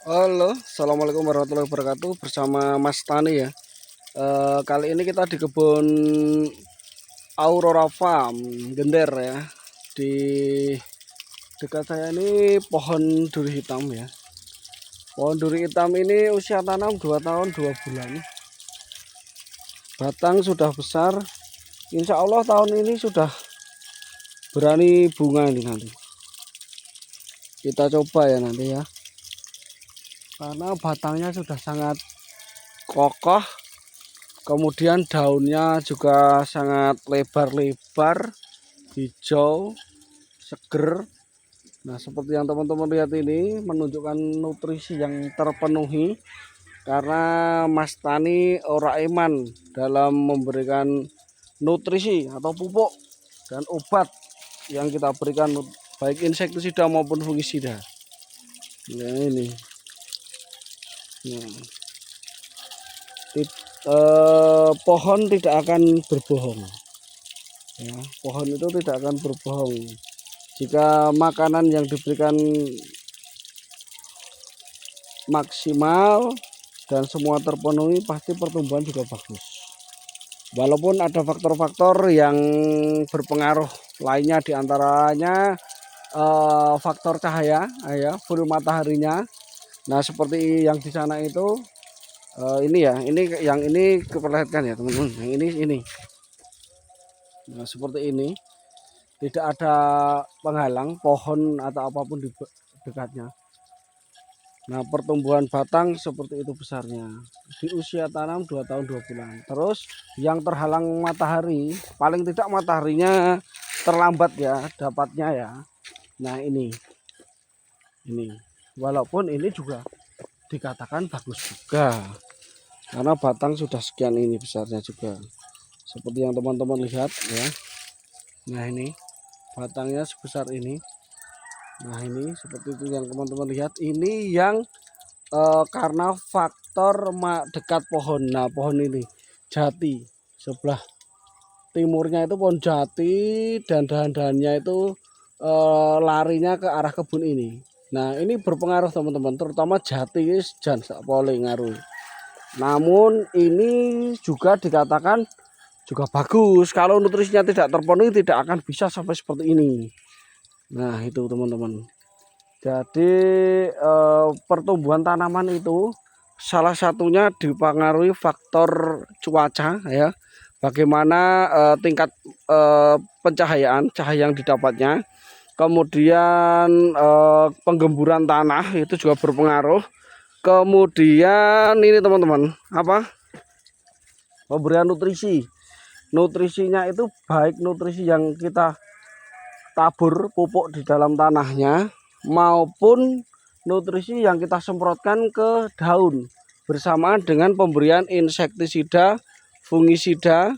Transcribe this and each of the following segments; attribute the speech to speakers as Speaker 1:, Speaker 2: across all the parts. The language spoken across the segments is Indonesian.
Speaker 1: Halo, assalamualaikum warahmatullahi wabarakatuh. Bersama Mas Tani ya. Kali ini kita di kebun Aurora Farm Gender ya. Di dekat saya ini pohon duri hitam ya. Pohon duri hitam ini usia tanam 2 tahun 2 bulan. Batang sudah besar. Insya Allah tahun ini sudah berani bunga ini nanti. Kita coba ya nanti ya. Karena batangnya sudah sangat kokoh. Kemudian daunnya juga sangat lebar-lebar, hijau, seger. Nah, seperti yang teman-teman lihat ini menunjukkan nutrisi yang terpenuhi karena Mas Tani ora iman dalam memberikan nutrisi atau pupuk dan obat yang kita berikan baik insektisida maupun fungisida. Nah, ini. Nah, pohon tidak akan berbohong. Ya, pohon itu tidak akan berbohong. Jika makanan yang diberikan maksimal dan semua terpenuhi, pasti pertumbuhan juga bagus. Walaupun ada faktor-faktor yang berpengaruh lainnya, diantaranya faktor cahaya, ya, full mataharinya. Nah, seperti yang di sana itu, ini ya, ini keperlihatkan ya teman-teman. Yang ini. Nah, seperti ini. Tidak ada penghalang pohon atau apapun di dekatnya. Nah, pertumbuhan batang seperti itu besarnya. Di usia tanam 2 tahun 2 bulan. Terus yang terhalang matahari, paling tidak mataharinya terlambat ya dapatnya ya. Nah, ini. Walaupun ini juga dikatakan bagus juga. Karena batang sudah sekian ini besarnya juga. Seperti yang teman-teman lihat ya. Nah, ini batangnya sebesar ini. Nah, ini seperti itu yang teman-teman lihat. Ini yang karena faktor dekat pohon. Nah, pohon ini jati, sebelah timurnya itu pohon jati dan dahan-dahannya itu larinya ke arah kebun ini. Nah, ini berpengaruh teman-teman, terutama jati jan boleh ngaruh. Namun ini juga dikatakan juga bagus. Kalau nutrisinya tidak terpenuhi tidak akan bisa sampai seperti ini. Nah, itu teman-teman. Jadi pertumbuhan tanaman itu salah satunya dipengaruhi faktor cuaca ya. Bagaimana tingkat pencahayaan, cahaya yang didapatnya. Kemudian penggemburan tanah itu juga berpengaruh. Kemudian ini teman-teman, apa? Pemberian nutrisi. Nutrisinya itu baik nutrisi yang kita tabur pupuk di dalam tanahnya maupun nutrisi yang kita semprotkan ke daun bersamaan dengan pemberian insektisida, fungisida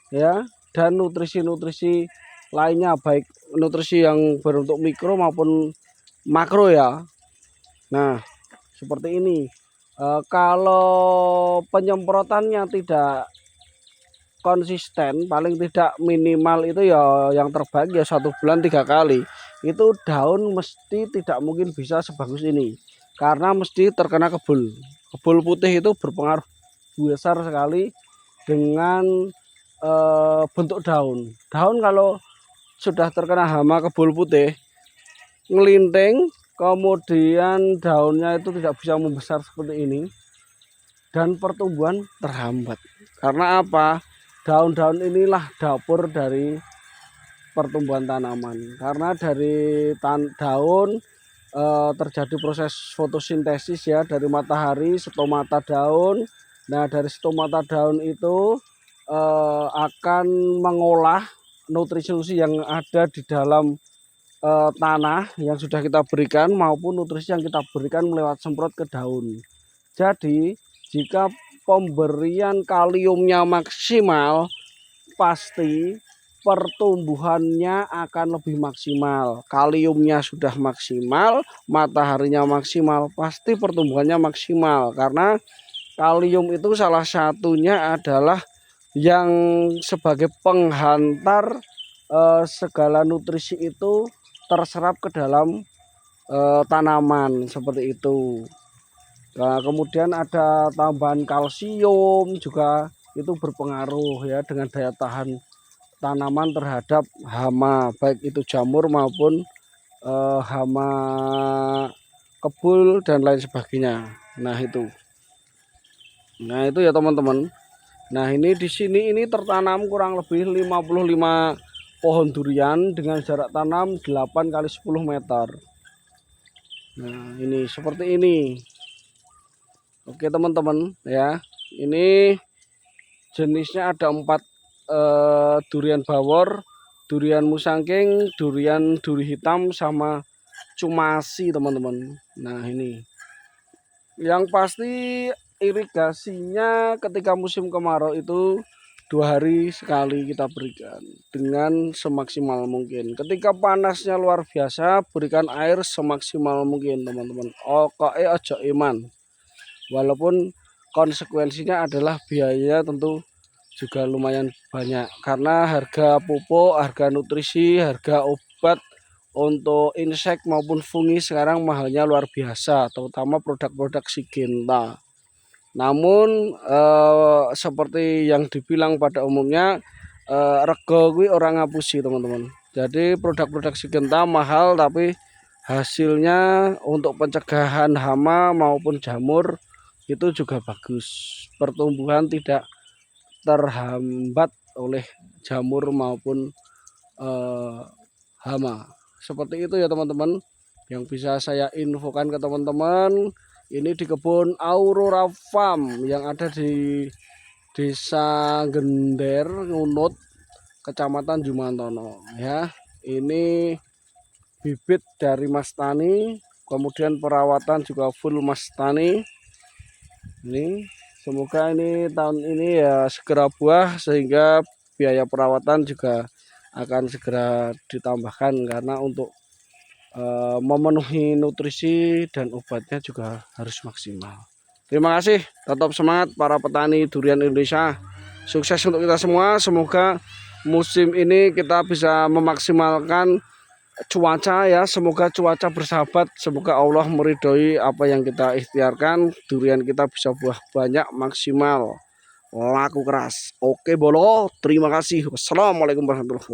Speaker 1: ya, dan nutrisi-nutrisi lainnya baik nutrisi yang berbentuk mikro maupun makro ya. Nah, seperti ini. Kalau penyemprotannya tidak konsisten, paling tidak minimal itu ya yang terbaik ya 1 bulan 3 kali, itu daun mesti tidak mungkin bisa sebagus ini karena mesti terkena kebul. Kebul putih itu berpengaruh besar sekali dengan bentuk daun. Daun kalau sudah terkena hama kebul putih ngelinting, kemudian daunnya itu tidak bisa membesar seperti ini dan pertumbuhan terhambat. Karena apa? Daun-daun inilah dapur dari pertumbuhan tanaman. Karena dari daun terjadi proses fotosintesis ya dari matahari, stomata daun. Nah, dari stomata daun itu akan mengolah nutrisi yang ada di dalam tanah yang sudah kita berikan maupun nutrisi yang kita berikan melewat semprot ke daun. Jadi, jika pemberian kaliumnya maksimal, pasti pertumbuhannya akan lebih maksimal. Kaliumnya sudah maksimal, mataharinya maksimal, pasti pertumbuhannya maksimal. Karena kalium itu salah satunya adalah yang sebagai penghantar segala nutrisi itu terserap ke dalam tanaman seperti itu. Nah, kemudian ada tambahan kalsium juga, itu berpengaruh ya dengan daya tahan tanaman terhadap hama, baik itu jamur maupun hama kebul dan lain sebagainya. Nah itu ya teman-teman. Nah ini di sini ini tertanam kurang lebih 55 pohon durian dengan jarak tanam 8 kali 10 meter. Nah ini seperti ini. Oke teman-teman ya, ini jenisnya ada 4 durian bawor, durian musangking, durian duri hitam, sama cumasi teman-teman. Nah ini yang pasti irigasinya ketika musim kemarau itu 2 hari sekali kita berikan dengan semaksimal mungkin. Ketika panasnya luar biasa, berikan air semaksimal mungkin teman-teman. Oke ojo iman. Walaupun konsekuensinya adalah biaya tentu juga lumayan banyak, karena harga pupuk, harga nutrisi, harga obat untuk insek maupun fungi sekarang mahalnya luar biasa, terutama produk-produk Syngenta. Namun seperti yang dibilang pada umumnya, rego kuwi orang ngapusi teman-teman. Jadi produk-produk Syngenta mahal, tapi hasilnya untuk pencegahan hama maupun jamur itu juga bagus. Pertumbuhan tidak terhambat oleh jamur maupun hama. Seperti itu ya teman-teman yang bisa saya infokan ke teman-teman. Ini di kebun Aurora Farm yang ada di Desa Gender Ngunut, Kecamatan Jumantono ya. Ini bibit dari Mas Tani, kemudian perawatan juga full Mas Tani. Ini semoga ini tahun ini ya segera buah, sehingga biaya perawatan juga akan segera ditambahkan, karena untuk memenuhi nutrisi dan obatnya juga harus maksimal. Terima kasih, tetap semangat para petani durian Indonesia. Sukses untuk kita semua. Semoga musim ini kita bisa memaksimalkan cuaca ya. Semoga cuaca bersahabat. Semoga Allah meridhoi apa yang kita ikhtiarkan. Durian kita bisa buah banyak, maksimal, laku keras. Oke bolo, terima kasih. Wassalamualaikum warahmatullahi wabarakatuh.